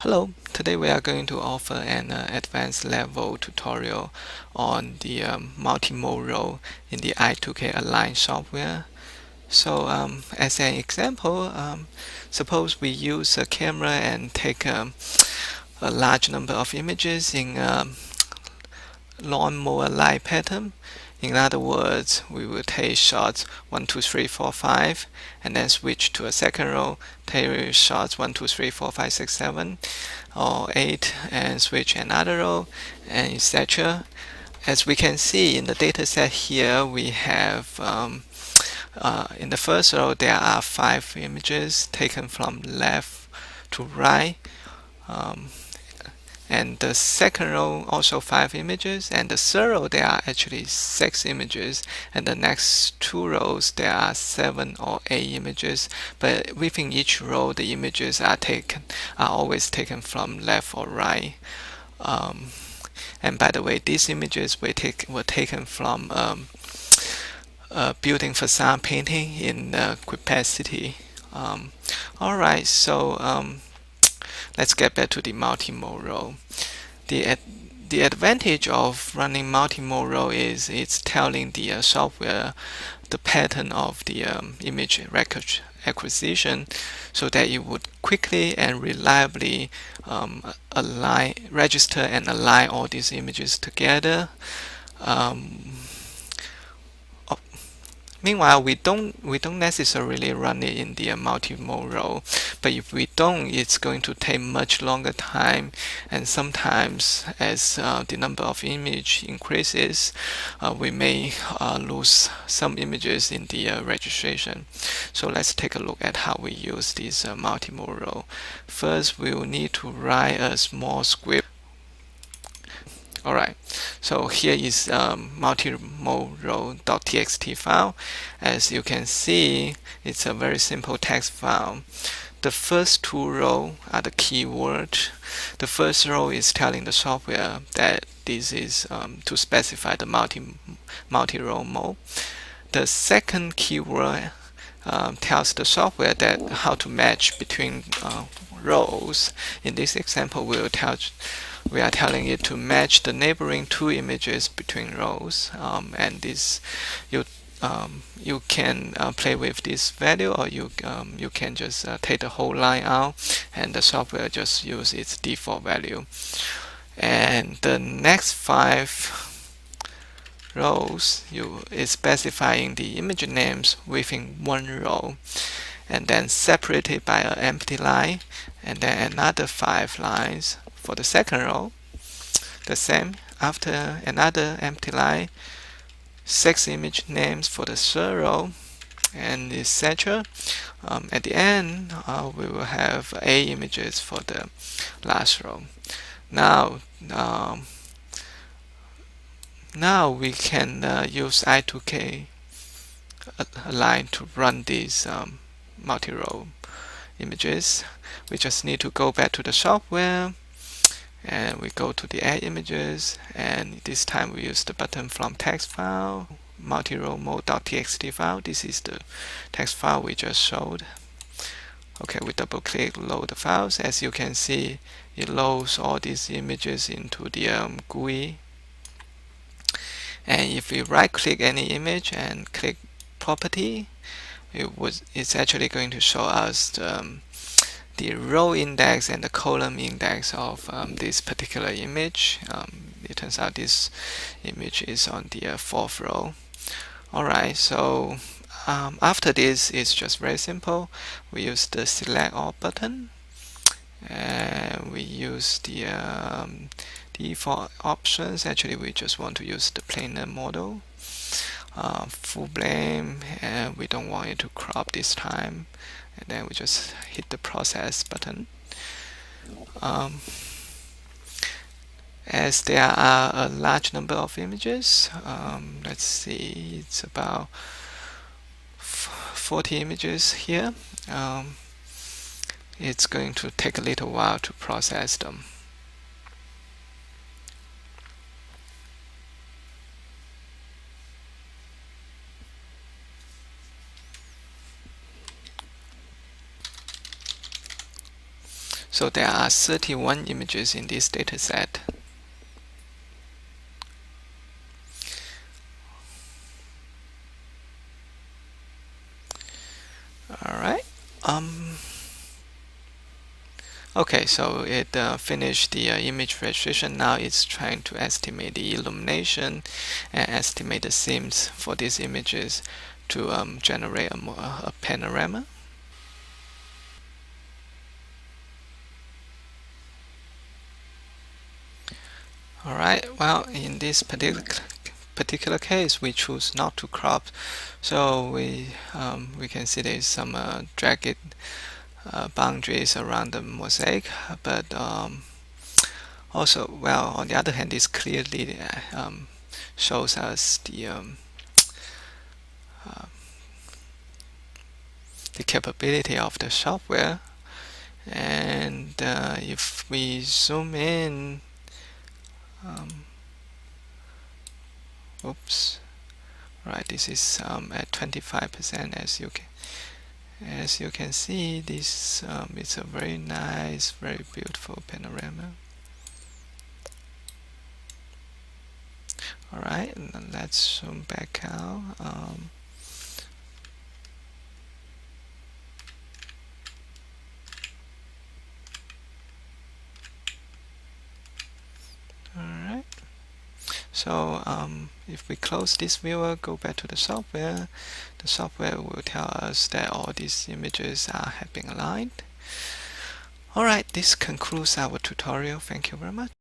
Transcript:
Hello, today we are going to offer an advanced level tutorial on the multimodal in the i2k Align software. So as an example, suppose we use a camera and take a large number of images in lawnmower light pattern. In other words, we will take shots 1, 2, 3, 4, 5, and then switch to a second row, take shots 1, 2, 3, 4, 5, 6, 7, or 8, and switch another row, and etc. As we can see in the data set here, we have in the first row there are 5 images taken from left to right. And the second row also 5 images, and the third row there are actually 6 images, and the next 2 rows there are 7 or 8 images, but within each row the images are always taken from left or right. And by the way, these images were taken from building facade painting in Quebec City. Alright, so let's get back to the multimodal. The advantage of running multimodal is it's telling the software the pattern of the image record acquisition, so that it would quickly and reliably register and align all these images together. Meanwhile, we don't necessarily run it in the multimodal, but if we don't, it's going to take much longer time, and sometimes as the number of image increases, we may lose some images in the registration. So let's take a look at how we use this multimodal. First, we will need to write a small script. Alright, so here is multimodal.txt file. As you can see, it's a very simple text file. The first 2 rows are the keyword. The first row is telling the software that this is to specify the multi-row mode. The second keyword tells the software that how to match between rows. In this example, we are telling it to match the neighboring 2 images between rows, and this you can play with this value, or you can just take the whole line out, and the software just use its default value. And the next 5 rows is specifying the image names within 1 row, and then separated by an empty line, and then another 5 lines for the second row. The same, after another empty line, 6 image names for the third row, and etc. At the end, we will have 8 images for the last row. Now we can use i2k Align to run these multi-row images. We just need to go back to the software, and we go to the add images, and this time we use the button from text file, multi-row mode.txt file. This is the text file we just showed. Okay, we double click load the files. As you can see, it loads all these images into the GUI. And if we right click any image and click property, it's actually going to show us the row index and the column index of this particular image. It turns out this image is on the 4th row. Alright, so after this, it's just very simple. We use the select all button, and we use the default options. Actually, we just want to use the planar model, full blame, and we don't want it to crop this time. And then we just hit the process button. As there are a large number of images, let's see, it's about 40 images here. It's going to take a little while to process them. So So there are 31 images in this dataset. Alright. Okay, so it finished the image registration. Now it's trying to estimate the illumination and estimate the seams for these images to generate a panorama. Alright, well, in this particular case, we choose not to crop, so we can see there's some jagged boundaries around the mosaic, but also, well, on the other hand, this clearly shows us the capability of the software. And if we zoom in, oops, right, this is at 25%. As you can see, this is a very nice, very beautiful panorama. Alright, and let's zoom back out. Alright, so if we close this viewer, go back to the software will tell us that all these images have been aligned. Alright, this concludes our tutorial. Thank you very much.